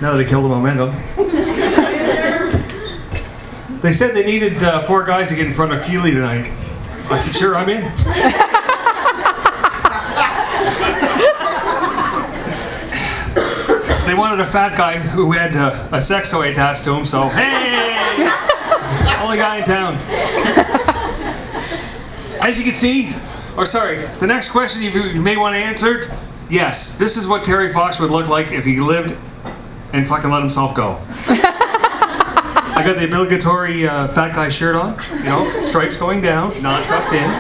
now that I killed the momentum. They said they needed 4 guys to get in front of Keeley tonight. I said, sure, I'm in. They wanted a fat guy who had a sex toy attached to him, so hey! Only guy in town. As you can see, the next question you may want to answer, yes, this is what Terry Fox would look like if he lived and fucking let himself go. I got the obligatory fat guy shirt on, you know, stripes going down, not tucked in.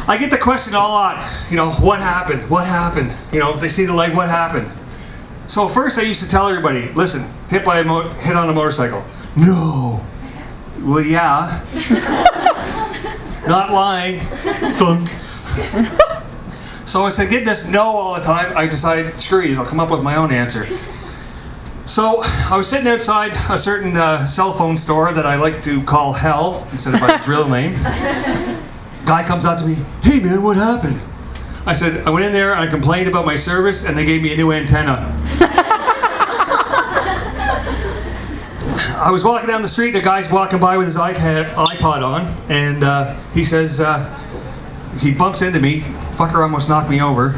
I get the question a lot, you know, what happened? What happened? You know, if they see the leg, what happened? So first I used to tell everybody, listen, hit on a motorcycle. No. Well, yeah. Not lying. Thunk. So instead of getting this no all the time, I decided, screw you, I'll come up with my own answer. So I was sitting outside a certain cell phone store that I like to call Hell instead of by its real name. Guy comes up to me, hey man, what happened? I said, I went in there and I complained about my service and they gave me a new antenna. I was walking down the street and a guy's walking by with his iPod on, and he says, he bumps into me, fucker almost knocked me over.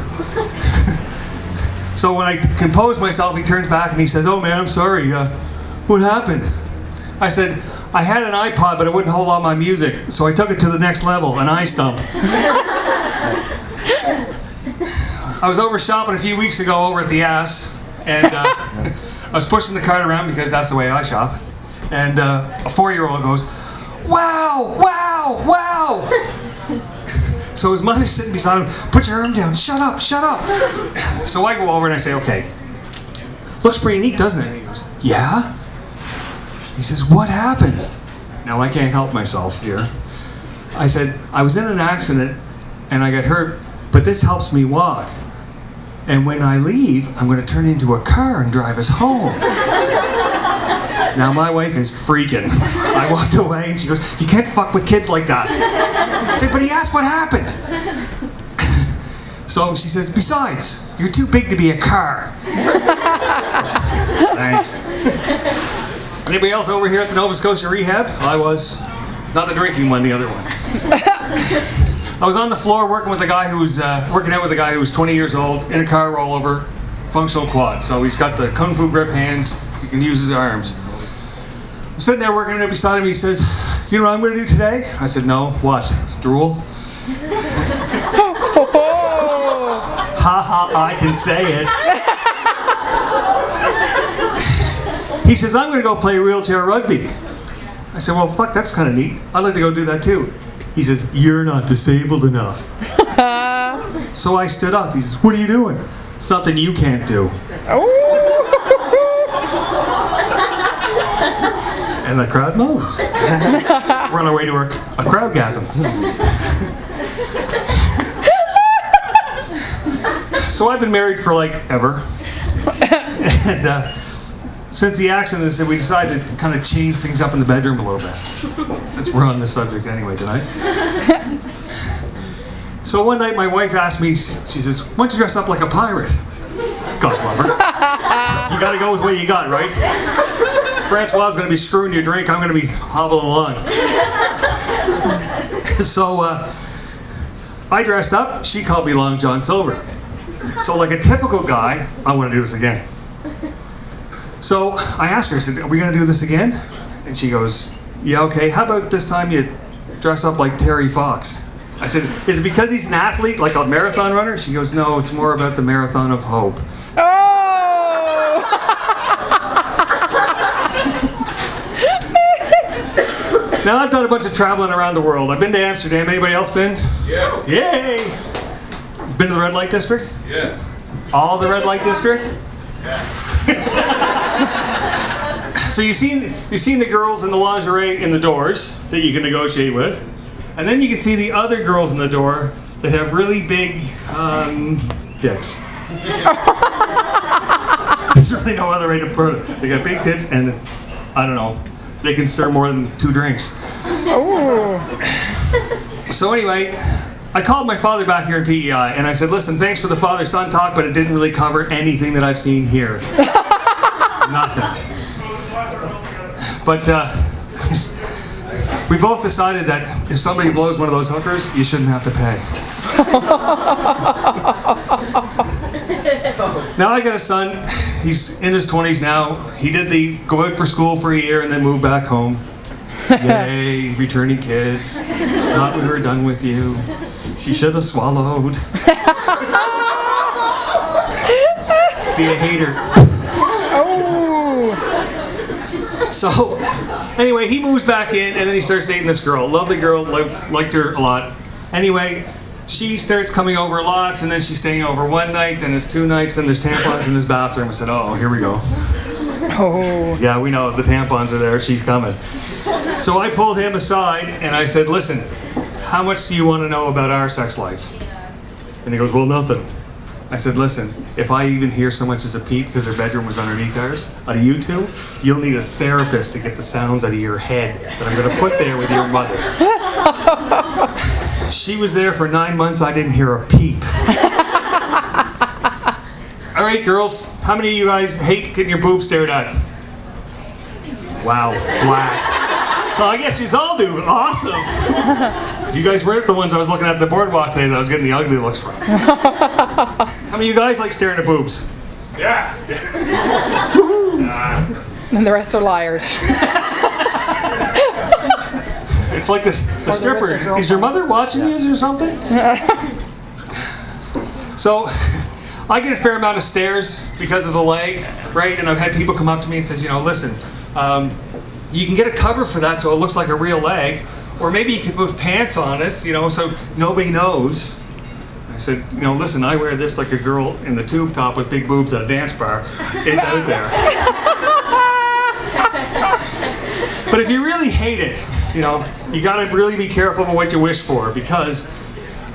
So when I compose myself, he turns back and he says, oh man, I'm sorry, what happened? I said, I had an iPod, but it wouldn't hold all my music, so I took it to the next level, an iStump. I was over shopping a few weeks ago over at the Ass, and I was pushing the cart around because that's the way I shop, and a 4-year-old goes, wow, wow, wow! So his mother's sitting beside him, put your arm down, shut up, shut up! So I go over and I say, okay, looks pretty neat, doesn't it? And he goes, yeah? He says, what happened? Now I can't help myself here. I said, I was in an accident and I got hurt, but this helps me walk. And when I leave, I'm going to turn into a car and drive us home. Now my wife is freaking. I walked away and she goes, you can't fuck with kids like that. I said, but he asked what happened. So she says, besides, you're too big to be a car. Thanks. Anybody else over here at the Nova Scotia Rehab? I was. Not the drinking one, the other one. I was on the floor working with a guy who's working out with a guy who was 20 years old in a car rollover, functional quad. So he's got the kung fu grip hands. He can use his arms. I'm sitting there working out beside him. He says, "You know what I'm going to do today?" I said, "No. What? Drool?" Ha ha! I can say it. He says, "I'm going to go play wheelchair rugby." I said, "Well, fuck, that's kind of neat. I'd like to go do that too." He says, "You're not disabled enough." So I stood up. He says, "What are you doing?" "Something you can't do." And the crowd moans. We're on our way to a crowdgasm. So I've been married for like ever. And since the accident, we decided to kind of change things up in the bedroom a little bit. Since we're on this subject anyway tonight. So one night my wife asked me, she says, "Why don't you dress up like a pirate?" God love her. You gotta go with what you got, right? Francois is gonna be screwing your drink, I'm gonna be hobbling along. So I dressed up, she called me Long John Silver. So like a typical guy, I want to do this again. So I asked her, I said, "Are we going to do this again?" And she goes, "Yeah, okay. How about this time you dress up like Terry Fox?" I said, "Is it because he's an athlete, like a marathon runner?" She goes, "No, it's more about the Marathon of Hope." Oh! Now I've done a bunch of traveling around the world. I've been to Amsterdam. Anybody else been? Yeah. Yay! Been to the red light district? Yeah. All the red light district? Yeah. So you've seen the girls in the lingerie in the doors that you can negotiate with, and then you can see the other girls in the door that have really big dicks. There's really no other way to put it. They got big tits, and I don't know, they can stir more than 2 drinks. Oh. So anyway, I called my father back here in PEI and I said, listen, thanks for the father-son talk, but it didn't really cover anything that I've seen here. Nothing. But we both decided that if somebody blows one of those hookers, you shouldn't have to pay. Now I got a son, he's in his 20s now. He did the go out for school for a year and then move back home. Yay, returning kids. Thought we were done with you. She should have swallowed. Be a hater. Oh. So, anyway, he moves back in and then he starts dating this girl. Lovely girl, liked her a lot. Anyway, she starts coming over lots and then she's staying over one night, then it's 2 nights, then there's tampons in his bathroom. I said, oh, here we go. Oh. Yeah, we know, the tampons are there, she's coming. So I pulled him aside and I said, listen, how much do you want to know about our sex life? And he goes, well, nothing. I said, listen, if I even hear so much as a peep because her bedroom was underneath ours, out of you two, you'll need a therapist to get the sounds out of your head that I'm going to put there with your mother. She was there for 9 months, I didn't hear a peep. All right, girls, how many of you guys hate getting your boobs stared at? Wow, flat. So I guess you all do. Awesome. You guys weren't the ones I was looking at the boardwalk today that I was getting the ugly looks from. How many of you guys like staring at boobs? Yeah. And the rest are liars. It's like this, the stripper. Is your mother watching you or something? So I get a fair amount of stares because of the leg, right? And I've had people come up to me and says, you know, listen, you can get a cover for that so it looks like a real leg, or maybe you could put pants on it, you know, so nobody knows. I said, you know, listen, I wear this like a girl in the tube top with big boobs at a dance bar. It's out there. But if you really hate it, you know, you gotta really be careful about what you wish for, because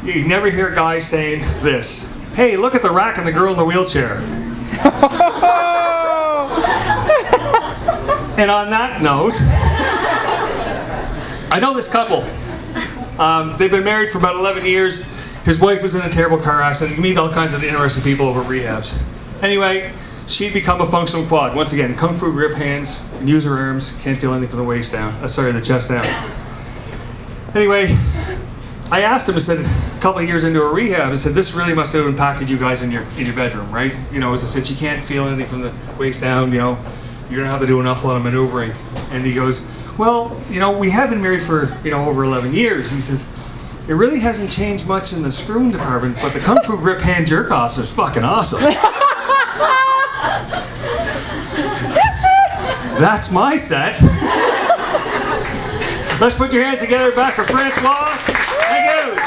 you never hear guys saying this, hey, look at the rack and the girl in the wheelchair. And on that note, I know this couple. They've been married for about 11 years. His wife was in a terrible car accident. You meet all kinds of interesting people over rehabs. Anyway, she'd become a functional quad. Once again, kung fu grip hands, can use her arms, can't feel anything from the waist down. The chest down. Anyway, I asked him, I said, a couple of years into a rehab, I said, this really must have impacted you guys in your bedroom, right? You know, as I said, she can't feel anything from the waist down, you know, you're gonna have to do an awful lot of maneuvering. And he goes, well, you know, we have been married for, you know, over 11 years. He says, it really hasn't changed much in the screwing department, but the kung fu grip hand jerk-offs is fucking awesome. That's my set. Let's put your hands together back for Francois. Thank you.